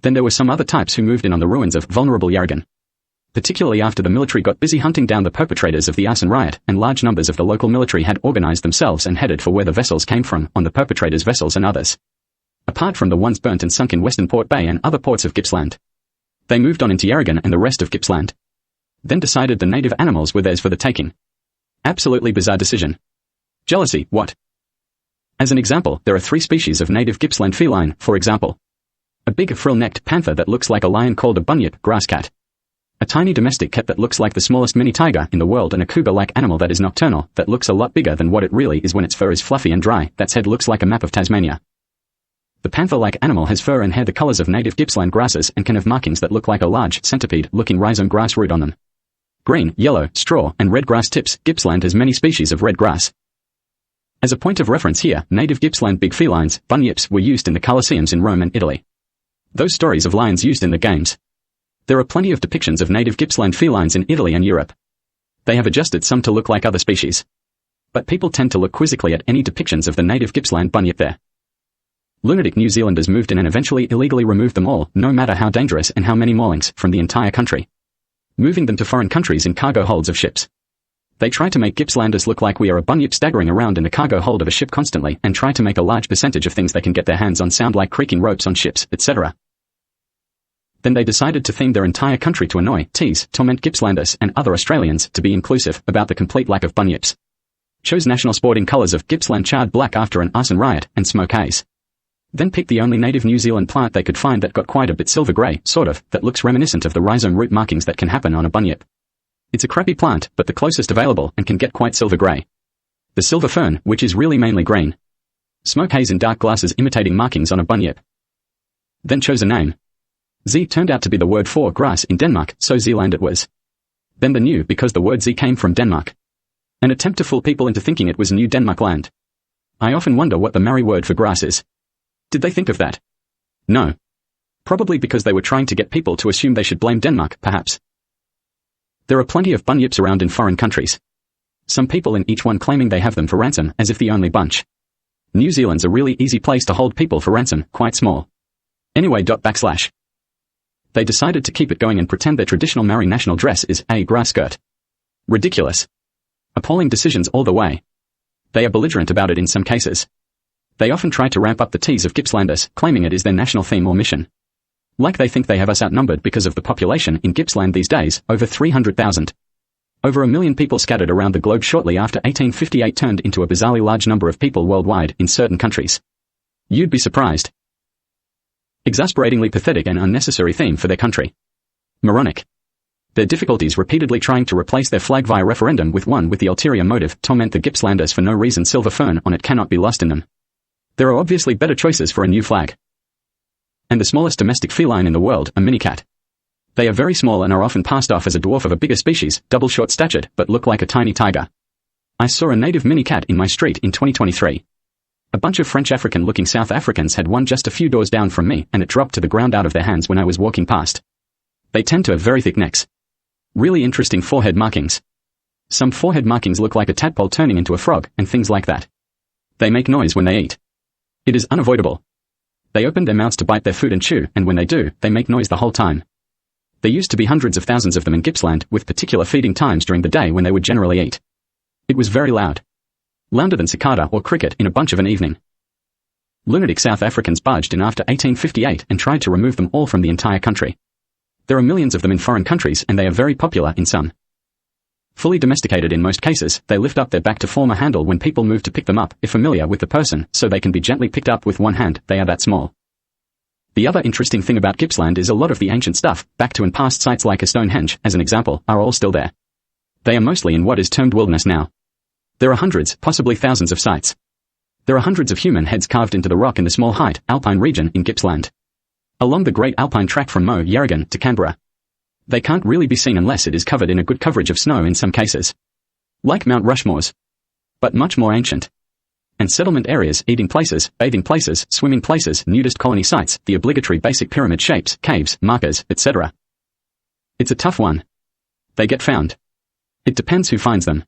Then there were some other types who moved in on the ruins of vulnerable Yarragon. Particularly after the military got busy hunting down the perpetrators of the arson riot, and large numbers of the local military had organized themselves and headed for where the vessels came from, on the perpetrators' vessels and others. Apart from the ones burnt and sunk in Western Port Bay and other ports of Gippsland. They moved on into Yarragon and the rest of Gippsland. Then decided the native animals were theirs for the taking. Absolutely bizarre decision. Jealousy, what? As an example, there are 3 species of native Gippsland feline, for example. A big frill-necked panther that looks like a lion called a bunyip grass cat. A tiny domestic cat that looks like the smallest mini tiger in the world, and a cougar-like animal that is nocturnal, that looks a lot bigger than what it really is when its fur is fluffy and dry, that's head looks like a map of Tasmania. The panther-like animal has fur and hair the colors of native Gippsland grasses and can have markings that look like a large, centipede-looking rhizome grass root on them. Green, yellow, straw, and red grass tips. Gippsland has many species of red grass. As a point of reference here, native Gippsland big felines, bunyips, were used in the Colosseums in Rome and Italy. Those stories of lions used in the games. There are plenty of depictions of native Gippsland felines in Italy and Europe. They have adjusted some to look like other species. But people tend to look quizzically at any depictions of the native Gippsland bunyip there. Lunatic New Zealanders moved in and eventually illegally removed them all, no matter how dangerous and how many maulings, from the entire country. Moving them to foreign countries in cargo holds of ships. They try to make Gippslanders look like we are a bunyip staggering around in the cargo hold of a ship constantly, and try to make a large percentage of things they can get their hands on sound like creaking ropes on ships, etc. Then they decided to theme their entire country to annoy, tease, torment Gippslanders and other Australians, to be inclusive about the complete lack of bunyips. Chose national sporting colours of Gippsland charred black after an arson riot, and smoke haze. Then picked the only native New Zealand plant they could find that got quite a bit silver grey, sort of, that looks reminiscent of the rhizome root markings that can happen on a bunyip. It's a crappy plant, but the closest available, and can get quite silver grey. The silver fern, which is really mainly green. Smoke haze in dark glasses imitating markings on a bunyip. Then chose a name. Z turned out to be the word for grass in Denmark, so Zealand it was. Then the new because the word Z came from Denmark. An attempt to fool people into thinking it was New Denmark land. I often wonder what the Maori word for grass is. Did they think of that? No. Probably because they were trying to get people to assume they should blame Denmark, perhaps. There are plenty of bunyips around in foreign countries. Some people in each one claiming they have them for ransom, as if the only bunch. New Zealand's a really easy place to hold people for ransom, quite small. Anyway. They decided to keep it going and pretend their traditional Maori national dress is a grass skirt. Ridiculous. Appalling decisions all the way. They are belligerent about it in some cases. They often try to ramp up the tease of Gippslanders, claiming it is their national theme or mission. Like they think they have us outnumbered because of the population in Gippsland these days, over 300,000. Over 1 million people scattered around the globe shortly after 1858 turned into a bizarrely large number of people worldwide in certain countries. You'd be surprised. Exasperatingly pathetic and unnecessary theme for their country. Moronic. Their difficulties repeatedly trying to replace their flag via referendum with one with the ulterior motive, torment the Gippslanders for no reason. Silver fern on it cannot be lost in them. There are obviously better choices for a new flag. And the smallest domestic feline in the world, a mini cat. They are very small and are often passed off as a dwarf of a bigger species, double short-statured, but look like a tiny tiger. I saw a native mini cat in my street in 2023. A bunch of French African-looking South Africans had one just a few doors down from me, and it dropped to the ground out of their hands when I was walking past. They tend to have very thick necks. Really interesting forehead markings. Some forehead markings look like a tadpole turning into a frog, and things like that. They make noise when they eat. It is unavoidable. They open their mouths to bite their food and chew, and when they do, they make noise the whole time. There used to be hundreds of thousands of them in Gippsland, with particular feeding times during the day when they would generally eat. It was very loud. Louder than cicada or cricket in a bunch of an evening. Lunatic South Africans barged in after 1858 and tried to remove them all from the entire country. There are millions of them in foreign countries and they are very popular in some. Fully domesticated in most cases, they lift up their back to form a handle when people move to pick them up, if familiar with the person, so they can be gently picked up with one hand. They are that small. The other interesting thing about Gippsland is a lot of the ancient stuff, back to and past sites like a Stonehenge, as an example, are all still there. They are mostly in what is termed wilderness now. There are hundreds, possibly thousands of sites. There are hundreds of human heads carved into the rock in the small height, alpine region in Gippsland. Along the Great Alpine Track from Yarragon to Canberra. They can't really be seen unless it is covered in a good coverage of snow in some cases. Like Mount Rushmore's. But much more ancient. And settlement areas, eating places, bathing places, swimming places, nudist colony sites, the obligatory basic pyramid shapes, caves, markers, etc. It's a tough one. They get found. It depends who finds them.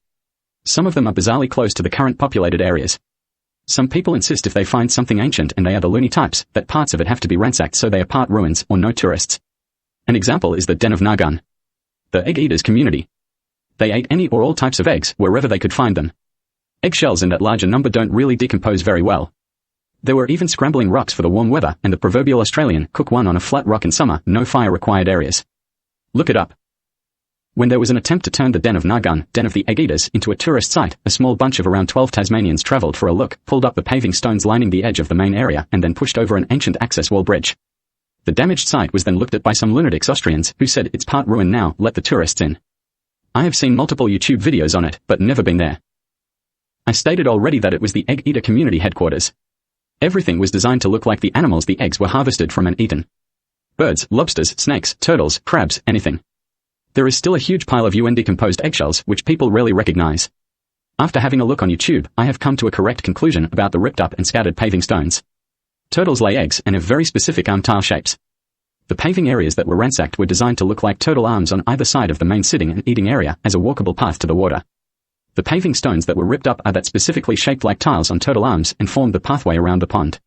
Some of them are bizarrely close to the current populated areas. Some people insist if they find something ancient and they are the loony types, that parts of it have to be ransacked so they are part ruins or no tourists. An example is the Den of Yarragon, the egg eaters community. They ate any or all types of eggs wherever they could find them. Eggshells in that larger number don't really decompose very well. There were even scrambling rocks for the warm weather and the proverbial Australian cook one on a flat rock in summer, no fire required areas. Look it up. When there was an attempt to turn the Den of Yarragon, Den of the Egg Eaters, into a tourist site, a small bunch of around 12 Tasmanians travelled for a look, pulled up the paving stones lining the edge of the main area, and then pushed over an ancient access wall bridge. The damaged site was then looked at by some lunatics Austrians, who said it's part ruin now, let the tourists in. I have seen multiple YouTube videos on it, but never been there. I stated already that it was the Egg Eater community headquarters. Everything was designed to look like the animals the eggs were harvested from and eaten. Birds, lobsters, snakes, turtles, crabs, anything. There is still a huge pile of decomposed eggshells, which people rarely recognize. After having a look on YouTube, I have come to a correct conclusion about the ripped up and scattered paving stones. Turtles lay eggs and have very specific arm tile shapes. The paving areas that were ransacked were designed to look like turtle arms on either side of the main sitting and eating area as a walkable path to the water. The paving stones that were ripped up are that specifically shaped like tiles on turtle arms and formed the pathway around the pond.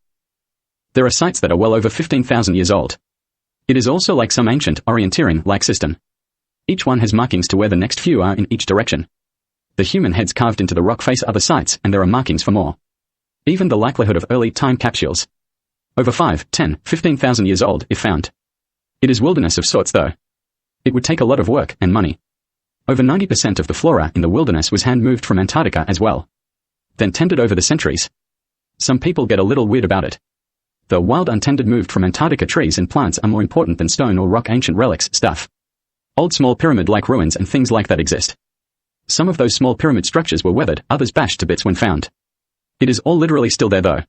There are sites that are well over 15,000 years old. It is also like some ancient, orienteering-like system. Each one has markings to where the next few are in each direction. The human heads carved into the rock face other sites, and there are markings for more. Even the likelihood of early time capsules. Over 5, 10, 15,000 years old, if found. It is wilderness of sorts though. It would take a lot of work and money. Over 90% of the flora in the wilderness was hand-moved from Antarctica as well. Then tended over the centuries. Some people get a little weird about it. The wild untended moved from Antarctica trees and plants are more important than stone or rock ancient relics stuff. Old small pyramid-like ruins and things like that exist. Some of those small pyramid structures were weathered, others bashed to bits when found. It is all literally still there though.